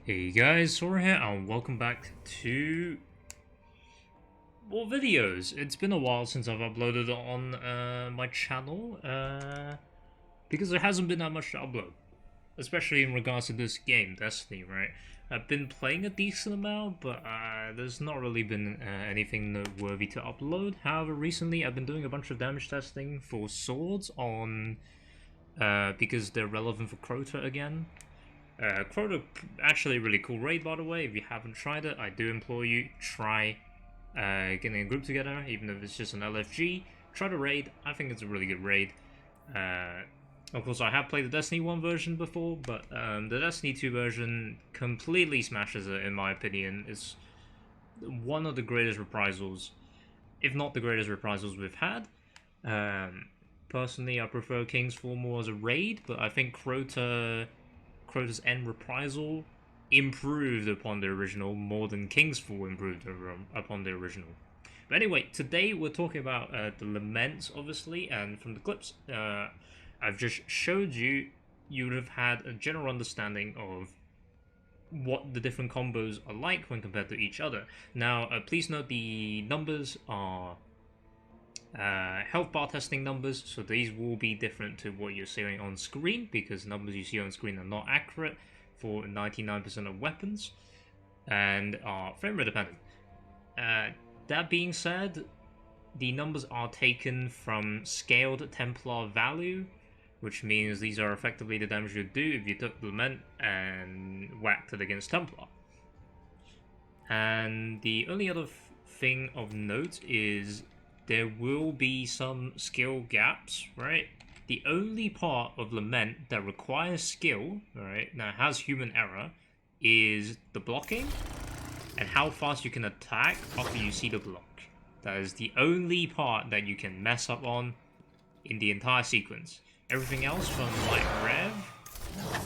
Hey guys, Sora here, and welcome back to more videos. It's been a while since I've uploaded on my channel, because there hasn't been that much to upload, especially in regards to this game, Destiny, right? I've been playing a decent amount, but there's not really been anything noteworthy to upload. However, recently I've been doing a bunch of damage testing for swords on, because they're relevant for Crota again. Crota, actually a really cool raid, by the way. If you haven't tried it, I do implore you, try getting a group together, even if it's just an LFG. Try the raid. I think it's a really good raid. Of course, I have played the Destiny 1 version before, but the Destiny 2 version completely smashes it, in my opinion. It's one of the greatest reprisals, if not the greatest reprisals we've had. Personally, I prefer King's Fall more as a raid, but I think Crota's End Reprisal improved upon the original more than King's Fall improved upon the original. But anyway, today we're talking about the Lament, obviously, and from the clips I've just showed you, you would have had a general understanding of what the different combos are like when compared to each other. Now, please note the numbers are health bar testing numbers, so these will be different to what you're seeing on screen, because numbers you see on screen are not accurate for 99% of weapons and are frame rate dependent. That being said, the numbers are taken from scaled Templar value, which means these are effectively the damage you'd do if you took Lament and whacked it against Templar. And the only other thing of note is there will be some skill gaps, right? The only part of Lament that requires skill, right, now has human error, is the blocking and how fast you can attack after you see the block. That is the only part that you can mess up on in the entire sequence. Everything else, from light rev,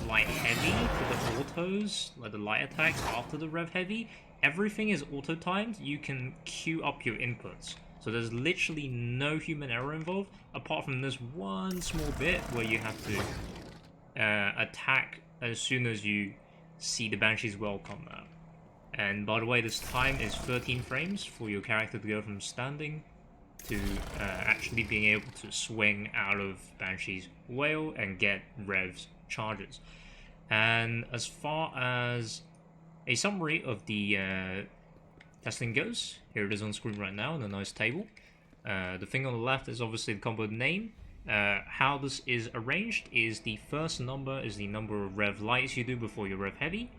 light heavy, to the autos, like the light attacks after the rev heavy, everything is auto-timed. You can queue up your inputs. So there's literally no human error involved, apart from this one small bit where you have to attack as soon as you see the Banshee's well come out. And by the way, this time is 13 frames for your character to go from standing to actually being able to swing out of Banshee's wail and get Rev's charges. And as far as a summary of the testing goes, here it is on screen right now in a nice table. The thing on the left is obviously the combo name. How this is arranged is the first number is the number of rev lights you do before your rev heavy,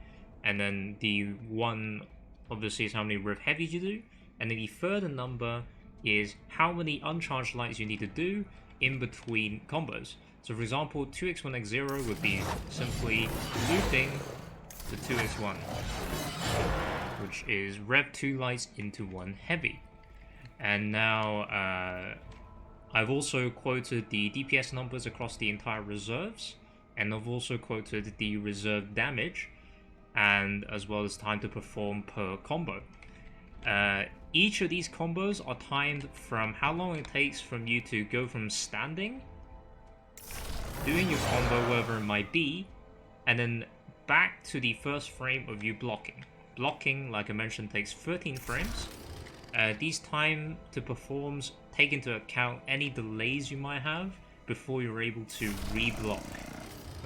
and then the one obviously is how many rev heavies you do, and then the third number is how many uncharged lights you need to do in between combos. So for example, 2x1x0 would be simply looping the 2x1, which is rev 2 lights into 1 heavy. And now I've also quoted the DPS numbers across the entire reserves, and I've also quoted the reserve damage, and as well as time to perform per combo. Each of these combos are timed from how long it takes from you to go from standing, doing your combo wherever it might be, and then back to the first frame of you blocking. Blocking, like I mentioned, takes 13 frames. These time to performs take into account any delays you might have before you're able to re-block.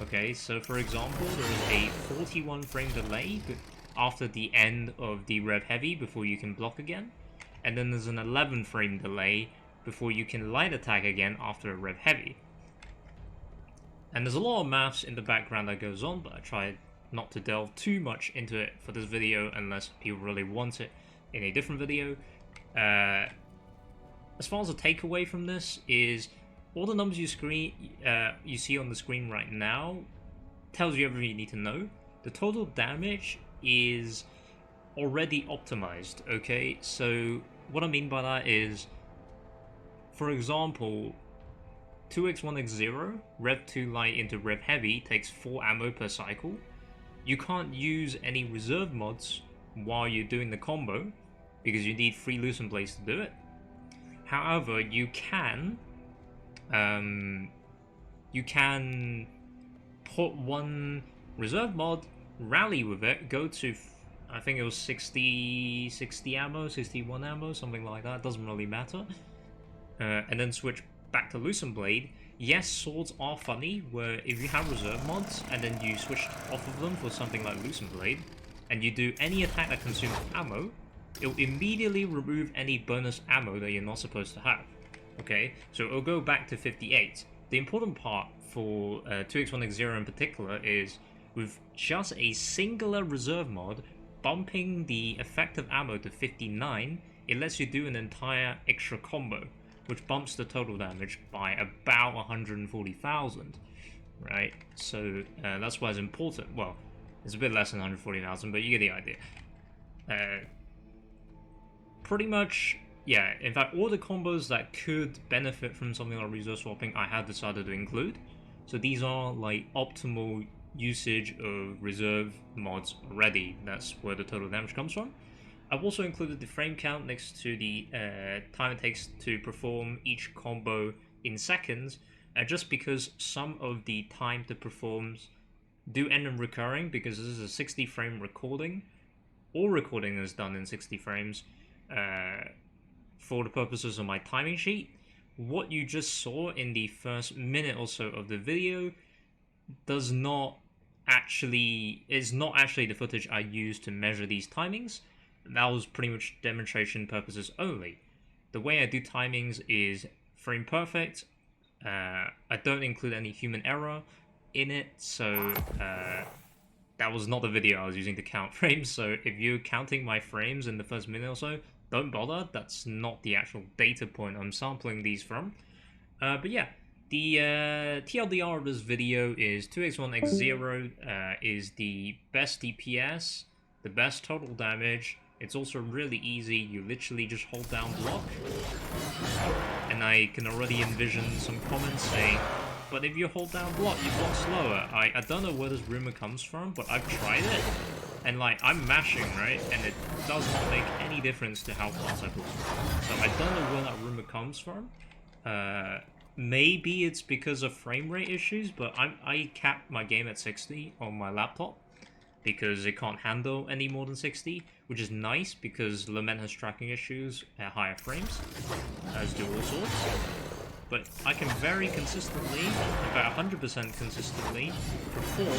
Okay, so for example, there is a 41 frame delay after the end of the rev heavy before you can block again, and then there's an 11 frame delay before you can light attack again after a rev heavy. And there's a lot of maths in the background that goes on, but I tried not to delve too much into it for this video unless people really want it in a different video. As far as the takeaway from this is, all the numbers you see on the screen right now tells you everything you need to know. The total damage is already optimized, okay? So what I mean by that is, for example, 2x1x0, rev 2 light into rev heavy takes 4 ammo per cycle. You can't use any reserve mods while you're doing the combo, because you need free loosen blades to do it. However, you can put one reserve mod rally with it, go to, I think it was 60 ammo, 61 ammo, something like that, doesn't really matter. And then switch back to Lucent Blade. Yes, swords are funny, where if you have reserve mods, and then you switch off of them for something like Lucent Blade, and you do any attack that consumes ammo, it'll immediately remove any bonus ammo that you're not supposed to have. Okay, so it'll go back to 58. The important part for 2x1x0 in particular is, with just a singular reserve mod, bumping the effective ammo to 59, it lets you do an entire extra combo, which bumps the total damage by about 140,000, right? So that's why it's important. Well, it's a bit less than 140,000, but you get the idea. Pretty much, yeah, in fact, all the combos that could benefit from something like reserve swapping, I have decided to include. So these are like optimal usage of reserve mods already. That's where the total damage comes from. I've also included the frame count next to the time it takes to perform each combo in seconds, just because some of the time to perform do end up recurring, because this is a 60 frame recording. All recording is done in 60 frames for the purposes of my timing sheet. What you just saw in the first minute or so of the video is not actually the footage I used to measure these timings. That was pretty much demonstration purposes only. The way I do timings is frame perfect. I don't include any human error in it, so that was not the video I was using to count frames. So if you're counting my frames in the first minute or so, don't bother. That's not the actual data point I'm sampling these from. But yeah, the TLDR of this video is 2x1x0 is the best DPS, the best total damage. It's also really easy. You literally just hold down block. And I can already envision some comments saying, but if you hold down block, you block slower. I don't know where this rumor comes from, but I've tried it. And like, I'm mashing, right? And it does not make any difference to how fast I block. So I don't know where that rumor comes from. Maybe it's because of frame rate issues, but I capped my game at 60 on my laptop, because it can't handle any more than 60, which is nice because Lament has tracking issues at higher frames, as do all swords. But I can very consistently, about 100% consistently, perform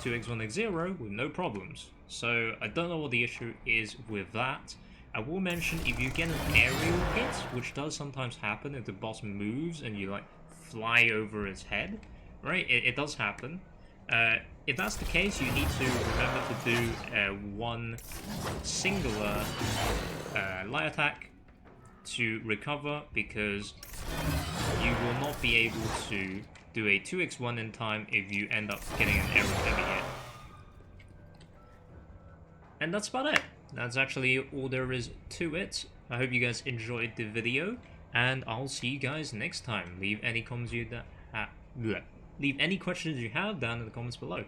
2x1x0 with no problems. So I don't know what the issue is with that. I will mention, if you get an aerial hit, which does sometimes happen if the boss moves and you like fly over its head, right? It does happen. If that's the case, you need to remember to do one singular light attack to recover, because you will not be able to do a 2x1 in time if you end up getting an aerial heavy hit. And that's about it. That's actually all there is to it. I hope you guys enjoyed the video, and I'll see you guys next time. Leave any comments leave any questions you have down in the comments below.